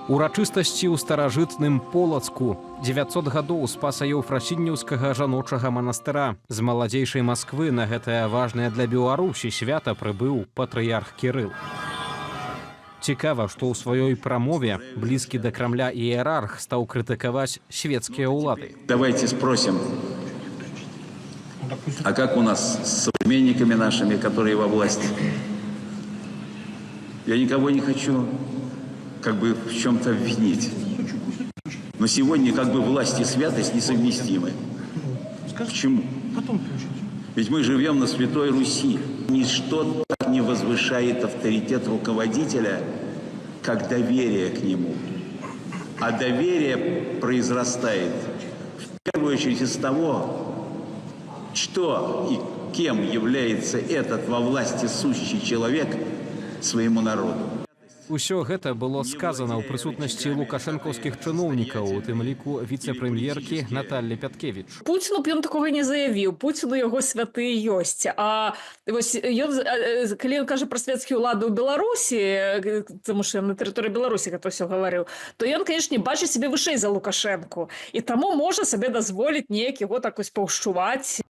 Урачыстасці ў старажытным Полацку. 900 гадоў спаса Еўфрасіньеўскага жаночага манастыра. З маладзейшай Масквы на гэтае важнае для Беларусі свята прыбыў патрыярх Кірыл. Цікава, што ў сваёй прамове блізкі да Крамля іерарх стаў крытыкаваць светскія ўлады. Давайте спросим, а как у нас с современниками нашими, которые во власти? Я никого не хочу в чем-то обвинить. Но сегодня власть и святость несовместимы. Почему? Ведь мы живем на Святой Руси. Ничто так не возвышает авторитет руководителя, как доверие к нему. А доверие произрастает в первую очередь из того, что и кем является этот во власти сущий человек своему народу. Усё гэта было сказана ў прысутнасці лукашэнкаўскіх чыноўнікаў, у тым ліку віцэ-прэм'еркі Наталлі Пяткевіч. Пуціну б ён такога не заявіў. Пуціну яго святы ёсць. А вось ён, калі ён кажа пра свецкія ўлады ў Беларусі, таму што ён на тэрыторыі Беларусі гэта ўсё гаварыў, то ён, канешне, бачыць сябе вышэй за Лукашэнку. І таму можа сабе дазволіць неяк яго так вось паўшчуваць.